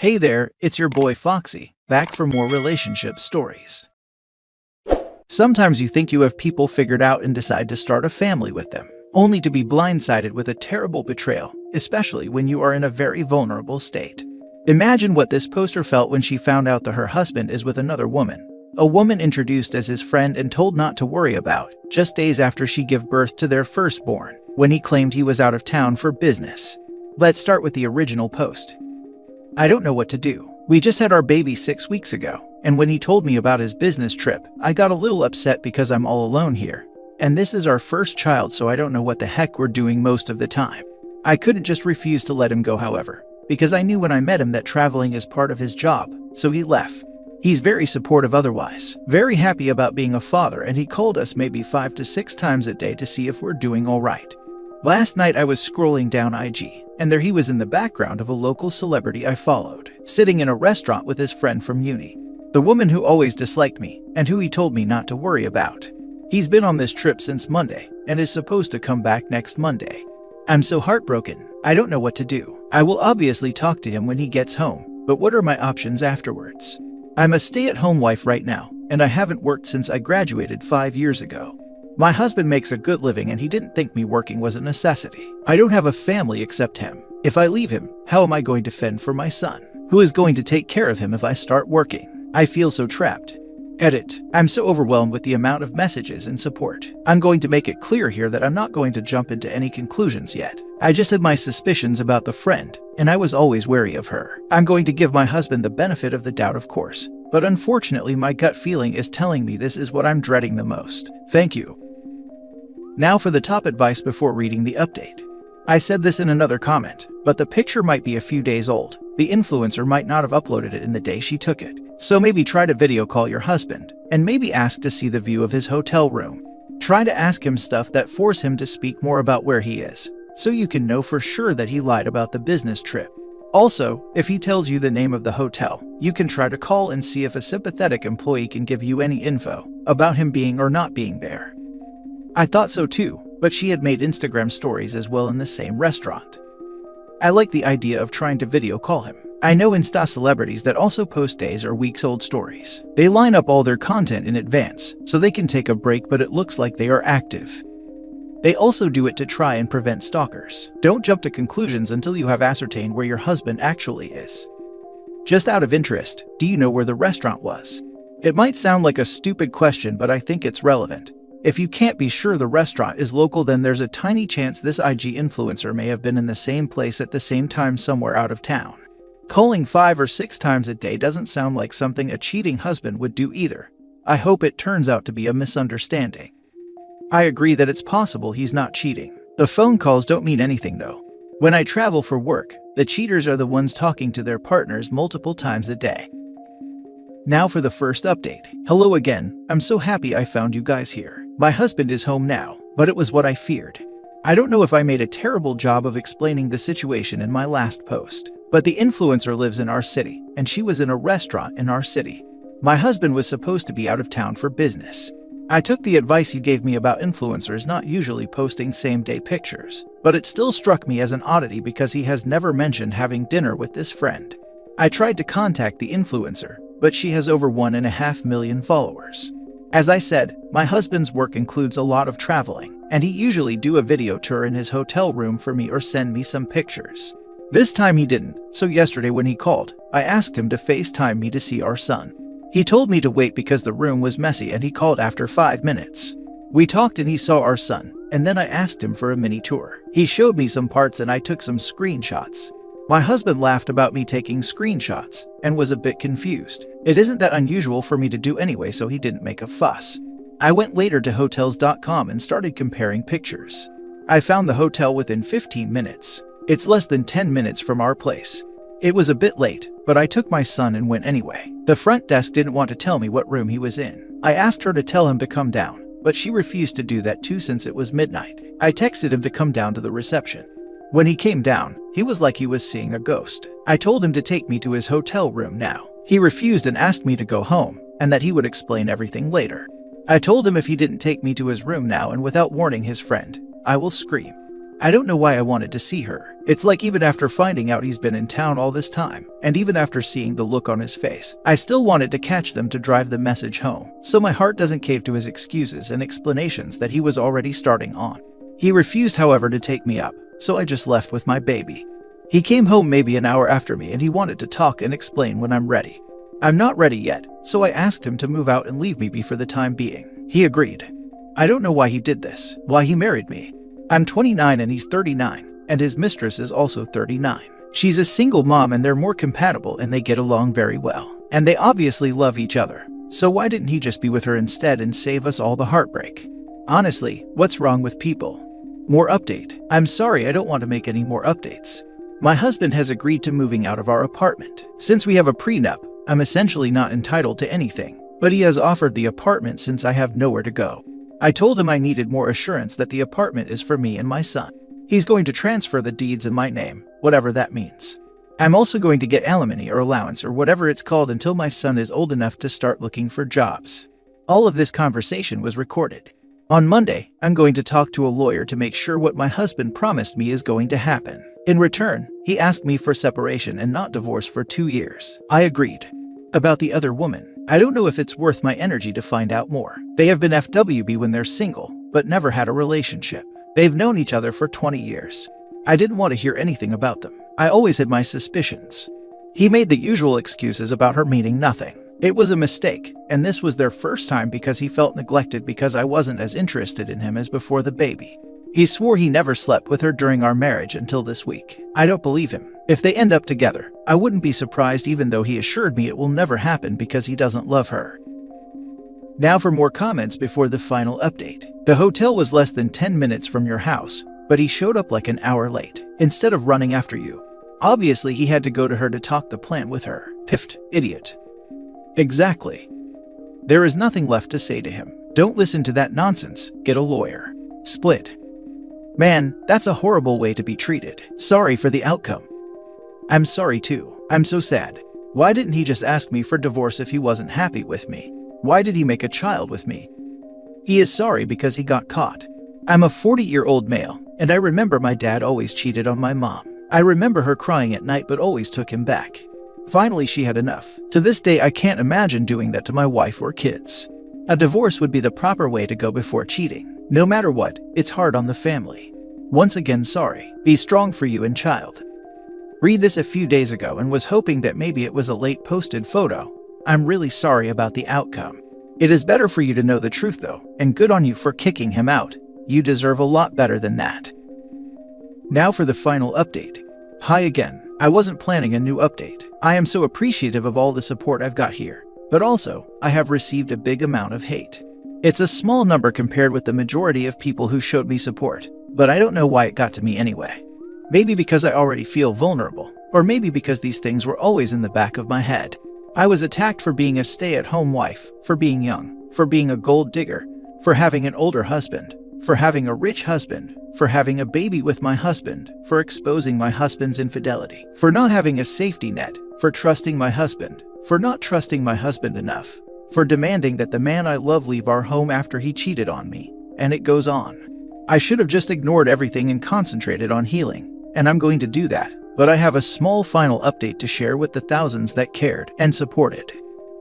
Hey there, it's your boy Foxy, back for more relationship stories. Sometimes you think you have people figured out and decide to start a family with them, only to be blindsided with a terrible betrayal, especially when you are in a very vulnerable state. Imagine what this poster felt when she found out that her husband is with another woman. A woman introduced as his friend and told not to worry about, just days after she gave birth to their firstborn, when he claimed he was out of town for business. Let's start with the original post. I don't know what to do. We just had our baby 6 weeks ago, and when he told me about his business trip, I got a little upset because I'm all alone here. And this is our first child, so I don't know what the heck we're doing most of the time. I couldn't just refuse to let him go, however, because I knew when I met him that traveling is part of his job, so he left. He's very supportive otherwise, very happy about being a father, and he called us maybe 5 to 6 times a day to see if we're doing all right. Last night I was scrolling down IG, and there he was in the background of a local celebrity I followed, sitting in a restaurant with his friend from uni. The woman who always disliked me, and who he told me not to worry about. He's been on this trip since Monday, and is supposed to come back next Monday. I'm so heartbroken, I don't know what to do. I will obviously talk to him when he gets home, but what are my options afterwards? I'm a stay-at-home wife right now, and I haven't worked since I graduated 5 years ago. My husband makes a good living and he didn't think me working was a necessity. I don't have a family except him. If I leave him, how am I going to fend for my son? Who is going to take care of him if I start working? I feel so trapped. Edit. I'm so overwhelmed with the amount of messages and support. I'm going to make it clear here that I'm not going to jump into any conclusions yet. I just had my suspicions about the friend, and I was always wary of her. I'm going to give my husband the benefit of the doubt, of course, but unfortunately my gut feeling is telling me this is what I'm dreading the most. Thank you. Now for the top advice before reading the update. I said this in another comment, but the picture might be a few days old. The influencer might not have uploaded it in the day she took it. So maybe try to video call your husband, and maybe ask to see the view of his hotel room. Try to ask him stuff that force him to speak more about where he is, so you can know for sure that he lied about the business trip. Also, if he tells you the name of the hotel, you can try to call and see if a sympathetic employee can give you any info about him being or not being there. I thought so too, but she had made Instagram stories as well in the same restaurant. I like the idea of trying to video call him. I know Insta celebrities that also post days or weeks old stories. They line up all their content in advance, so they can take a break, but it looks like they are active. They also do it to try and prevent stalkers. Don't jump to conclusions until you have ascertained where your husband actually is. Just out of interest, do you know where the restaurant was? It might sound like a stupid question, but I think it's relevant. If you can't be sure the restaurant is local, then there's a tiny chance this IG influencer may have been in the same place at the same time somewhere out of town. Calling 5 or 6 times a day doesn't sound like something a cheating husband would do either. I hope it turns out to be a misunderstanding. I agree that it's possible he's not cheating. The phone calls don't mean anything though. When I travel for work, the cheaters are the ones talking to their partners multiple times a day. Now for the first update. Hello again, I'm so happy I found you guys here. My husband is home now, but it was what I feared. I don't know if I made a terrible job of explaining the situation in my last post, but the influencer lives in our city, and she was in a restaurant in our city. My husband was supposed to be out of town for business. I took the advice you gave me about influencers not usually posting same-day pictures, but it still struck me as an oddity because he has never mentioned having dinner with this friend. I tried to contact the influencer, but she has over 1.5 million followers. As I said, my husband's work includes a lot of traveling, and he usually do a video tour in his hotel room for me or send me some pictures. This time he didn't, so yesterday when he called, I asked him to FaceTime me to see our son. He told me to wait because the room was messy, and he called after 5 minutes. We talked and he saw our son, and then I asked him for a mini tour. He showed me some parts and I took some screenshots. My husband laughed about me taking screenshots and was a bit confused. It isn't that unusual for me to do anyway, so he didn't make a fuss. I went later to hotels.com and started comparing pictures. I found the hotel within 15 minutes. It's less than 10 minutes from our place. It was a bit late, but I took my son and went anyway. The front desk didn't want to tell me what room he was in. I asked her to tell him to come down, but she refused to do that too since it was midnight. I texted him to come down to the reception. When he came down, he was like he was seeing a ghost. I told him to take me to his hotel room now. He refused and asked me to go home, and that he would explain everything later. I told him if he didn't take me to his room now and without warning his friend, I will scream. I don't know why I wanted to see her. It's like even after finding out he's been in town all this time, and even after seeing the look on his face, I still wanted to catch them to drive the message home, so my heart doesn't cave to his excuses and explanations that he was already starting on. He refused, however, to take me up, so I just left with my baby. He came home maybe an hour after me and he wanted to talk and explain when I'm ready. I'm not ready yet, so I asked him to move out and leave me be for the time being. He agreed. I don't know why he did this, why he married me. I'm 29 and he's 39, and his mistress is also 39. She's a single mom and they're more compatible and they get along very well. And they obviously love each other. So why didn't he just be with her instead and save us all the heartbreak? Honestly, what's wrong with people? More update. I'm sorry, I don't want to make any more updates. My husband has agreed to moving out of our apartment. Since we have a prenup, I'm essentially not entitled to anything, but he has offered the apartment since I have nowhere to go. I told him I needed more assurance that the apartment is for me and my son. He's going to transfer the deeds in my name, whatever that means. I'm also going to get alimony or allowance or whatever it's called until my son is old enough to start looking for jobs. All of this conversation was recorded. On Monday, I'm going to talk to a lawyer to make sure what my husband promised me is going to happen. In return, he asked me for separation and not divorce for 2 years. I agreed. About the other woman, I don't know if it's worth my energy to find out more. They have been FWB when they're single, but never had a relationship. They've known each other for 20 years. I didn't want to hear anything about them. I always had my suspicions. He made the usual excuses about her meaning nothing. It was a mistake, and this was their first time because he felt neglected because I wasn't as interested in him as before the baby. He swore he never slept with her during our marriage until this week. I don't believe him. If they end up together, I wouldn't be surprised even though he assured me it will never happen because he doesn't love her. Now for more comments before the final update. The hotel was less than 10 minutes from your house, but he showed up like an hour late, instead of running after you. Obviously he had to go to her to talk the plan with her. Piffed, idiot. Exactly. There is nothing left to say to him. Don't listen to that nonsense, get a lawyer. Split. Man, that's a horrible way to be treated. Sorry for the outcome. I'm sorry too. I'm so sad. Why didn't he just ask me for divorce if he wasn't happy with me? Why did he make a child with me? He is sorry because he got caught. I'm a 40-year-old male, and I remember my dad always cheated on my mom. I remember her crying at night but always took him back. Finally, she had enough. To this day, I can't imagine doing that to my wife or kids. A divorce would be the proper way to go before cheating. No matter what, it's hard on the family. Once again, sorry. Be strong for you and child. Read this a few days ago and was hoping that maybe it was a late posted photo. I'm really sorry about the outcome. It is better for you to know the truth though, and good on you for kicking him out. You deserve a lot better than that. Now for the final update. Hi again. I wasn't planning a new update. I am so appreciative of all the support I've got here, but also, I have received a big amount of hate. It's a small number compared with the majority of people who showed me support, but I don't know why it got to me anyway. Maybe because I already feel vulnerable, or maybe because these things were always in the back of my head. I was attacked for being a stay-at-home wife, for being young, for being a gold digger, for having an older husband, for having a rich husband, for having a baby with my husband, for exposing my husband's infidelity, for not having a safety net, for trusting my husband, for not trusting my husband enough, for demanding that the man I love leave our home after he cheated on me, and it goes on. I should have just ignored everything and concentrated on healing, and I'm going to do that, but I have a small final update to share with the thousands that cared and supported.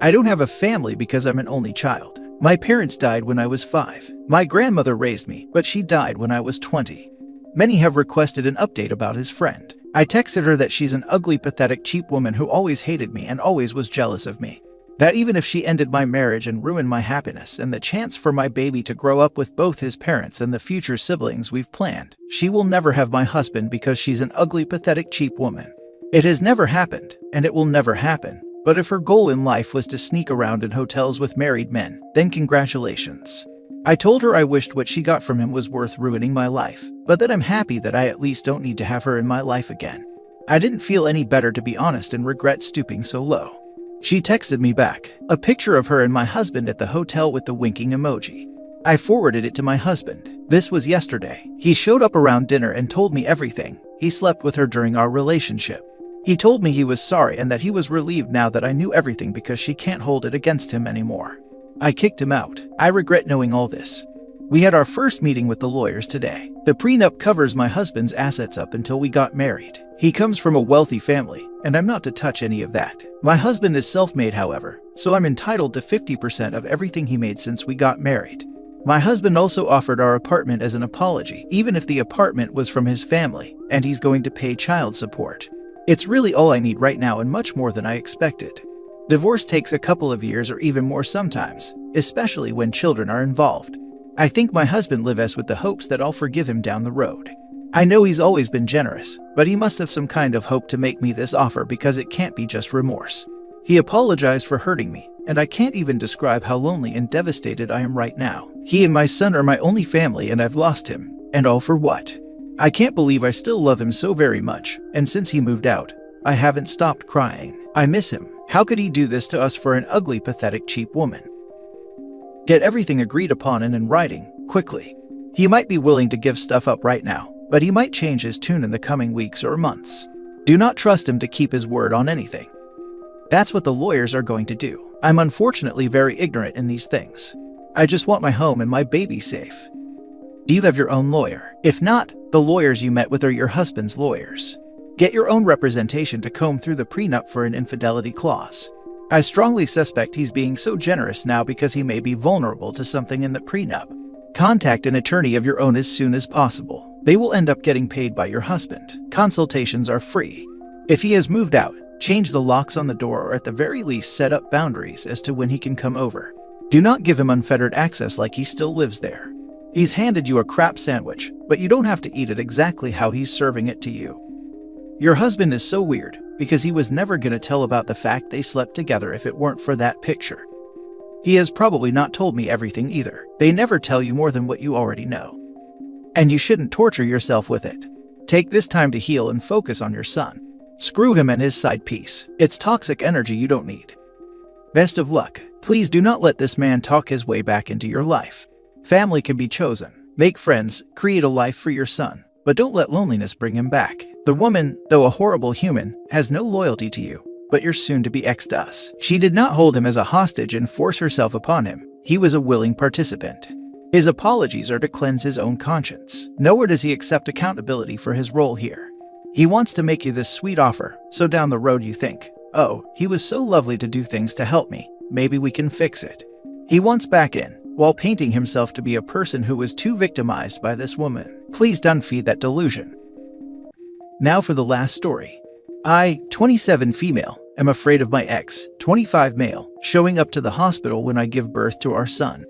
I don't have a family because I'm an only child. My parents died when I was 5. My grandmother raised me, but she died when I was 20. Many have requested an update about his friend. I texted her that she's an ugly, pathetic, cheap woman who always hated me and always was jealous of me. That even if she ended my marriage and ruined my happiness and the chance for my baby to grow up with both his parents and the future siblings we've planned, she will never have my husband because she's an ugly, pathetic, cheap woman. It has never happened, and it will never happen. But if her goal in life was to sneak around in hotels with married men, then congratulations. I told her I wished what she got from him was worth ruining my life, but that I'm happy that I at least don't need to have her in my life again. I didn't feel any better, to be honest, and regret stooping so low. She texted me back a picture of her and my husband at the hotel with the winking emoji. I forwarded it to my husband. This was yesterday. He showed up around dinner and told me everything. He slept with her during our relationship. He told me he was sorry and that he was relieved now that I knew everything because she can't hold it against him anymore. I kicked him out. I regret knowing all this. We had our first meeting with the lawyers today. The prenup covers my husband's assets up until we got married. He comes from a wealthy family, and I'm not to touch any of that. My husband is self-made, however, so I'm entitled to 50% of everything he made since we got married. My husband also offered our apartment as an apology, even if the apartment was from his family, and he's going to pay child support. It's really all I need right now and much more than I expected. Divorce takes a couple of years or even more sometimes, especially when children are involved. I think my husband lives with the hopes that I'll forgive him down the road. I know he's always been generous, but he must have some kind of hope to make me this offer because it can't be just remorse. He apologized for hurting me, and I can't even describe how lonely and devastated I am right now. He and my son are my only family and I've lost him. And all for what? I can't believe I still love him so very much, and since he moved out, I haven't stopped crying. I miss him. How could he do this to us for an ugly, pathetic, cheap woman? Get everything agreed upon and in writing, quickly. He might be willing to give stuff up right now, but he might change his tune in the coming weeks or months. Do not trust him to keep his word on anything. That's what the lawyers are going to do. I'm unfortunately very ignorant in these things. I just want my home and my baby safe. Do you have your own lawyer? If not, the lawyers you met with are your husband's lawyers. Get your own representation to comb through the prenup for an infidelity clause. I strongly suspect he's being so generous now because he may be vulnerable to something in the prenup. Contact an attorney of your own as soon as possible. They will end up getting paid by your husband. Consultations are free. If he has moved out, change the locks on the door or at the very least set up boundaries as to when he can come over. Do not give him unfettered access like he still lives there. He's handed you a crap sandwich, but you don't have to eat it exactly how he's serving it to you. Your husband is so weird because he was never going to tell about the fact they slept together if it weren't for that picture. He has probably not told me everything either. They never tell you more than what you already know. And you shouldn't torture yourself with it. Take this time to heal and focus on your son. Screw him and his side piece. It's toxic energy you don't need. Best of luck. Please do not let this man talk his way back into your life. Family can be chosen. Make friends, create a life for your son, but don't let loneliness bring him back. The woman, though a horrible human, has no loyalty to you, but your soon-to-be ex does. She did not hold him as a hostage and force herself upon him. He was a willing participant. His apologies are to cleanse his own conscience. Nowhere does he accept accountability for his role here. He wants to make you this sweet offer, so down the road you think, oh, he was so lovely to do things to help me, maybe we can fix it. He wants back in, while painting himself to be a person who was too victimized by this woman. Please don't feed that delusion. Now for the last story. I, 27 female, am afraid of my ex, 25 male, showing up to the hospital when I give birth to our son.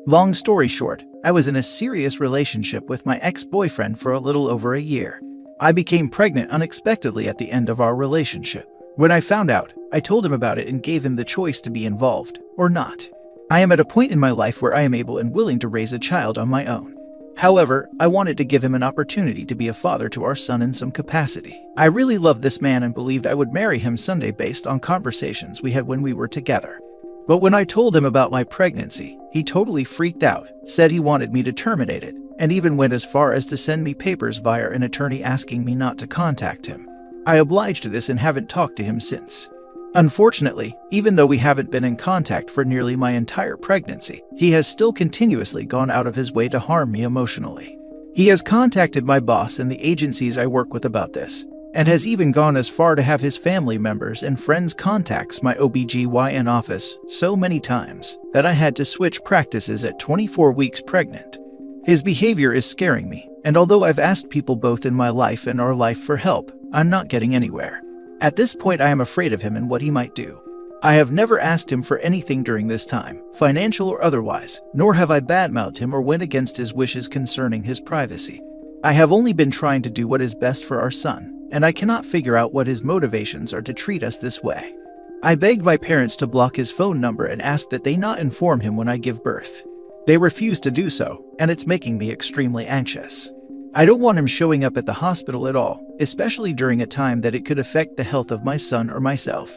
Long story short, I was in a serious relationship with my ex-boyfriend for a little over a year. I became pregnant unexpectedly at the end of our relationship. When I found out, I told him about it and gave him the choice to be involved or not. I am at a point in my life where I am able and willing to raise a child on my own. However, I wanted to give him an opportunity to be a father to our son in some capacity. I really loved this man and believed I would marry him someday based on conversations we had when we were together. But when I told him about my pregnancy, he totally freaked out, said he wanted me to terminate it, and even went as far as to send me papers via an attorney asking me not to contact him. I obliged to this and haven't talked to him since. Unfortunately, even though we haven't been in contact for nearly my entire pregnancy, he has still continuously gone out of his way to harm me emotionally. He has contacted my boss and the agencies I work with about this, and has even gone as far to have his family members and friends contacts my OBGYN office so many times that I had to switch practices at 24 weeks pregnant. His behavior is scaring me, and although I've asked people both in my life and our life for help, I'm not getting anywhere. At this point, I am afraid of him and what he might do. I have never asked him for anything during this time, financial or otherwise, nor have I badmouthed him or went against his wishes concerning his privacy. I have only been trying to do what is best for our son, and I cannot figure out what his motivations are to treat us this way. I begged my parents to block his phone number and asked that they not inform him when I give birth. They refused to do so, and it's making me extremely anxious. I don't want him showing up at the hospital at all, especially during a time that it could affect the health of my son or myself.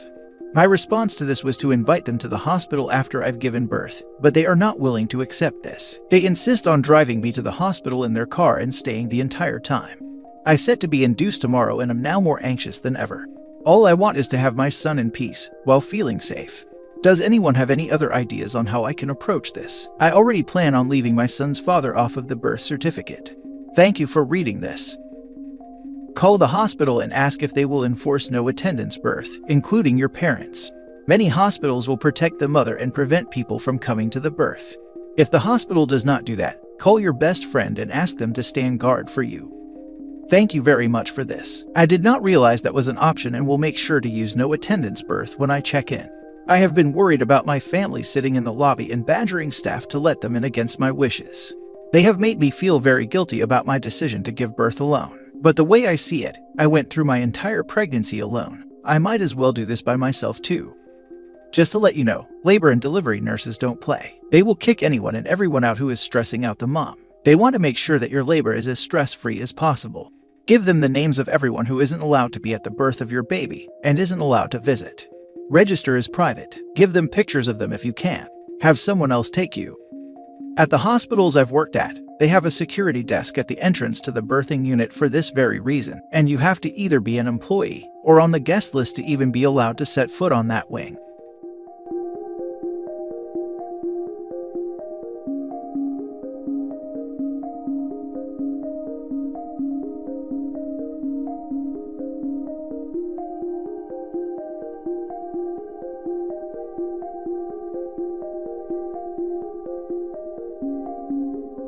My response to this was to invite them to the hospital after I've given birth, but they are not willing to accept this. They insist on driving me to the hospital in their car and staying the entire time. I set to be induced tomorrow and am now more anxious than ever. All I want is to have my son in peace, while feeling safe. Does anyone have any other ideas on how I can approach this? I already plan on leaving my son's father off of the birth certificate. Thank you for reading this. Call the hospital and ask if they will enforce no attendance birth, including your parents. Many hospitals will protect the mother and prevent people from coming to the birth. If the hospital does not do that, call your best friend and ask them to stand guard for you. Thank you very much for this. I did not realize that was an option and will make sure to use no attendance birth when I check in. I have been worried about my family sitting in the lobby and badgering staff to let them in against my wishes. They have made me feel very guilty about my decision to give birth alone. But the way I see it, I went through my entire pregnancy alone. I might as well do this by myself too. Just to let you know, labor and delivery nurses don't play. They will kick anyone and everyone out who is stressing out the mom. They want to make sure that your labor is as stress-free as possible. Give them the names of everyone who isn't allowed to be at the birth of your baby and isn't allowed to visit. Register as private. Give them pictures of them if you can. Have someone else take you. At the hospitals I've worked at, they have a security desk at the entrance to the birthing unit for this very reason, and you have to either be an employee or on the guest list to even be allowed to set foot on that wing.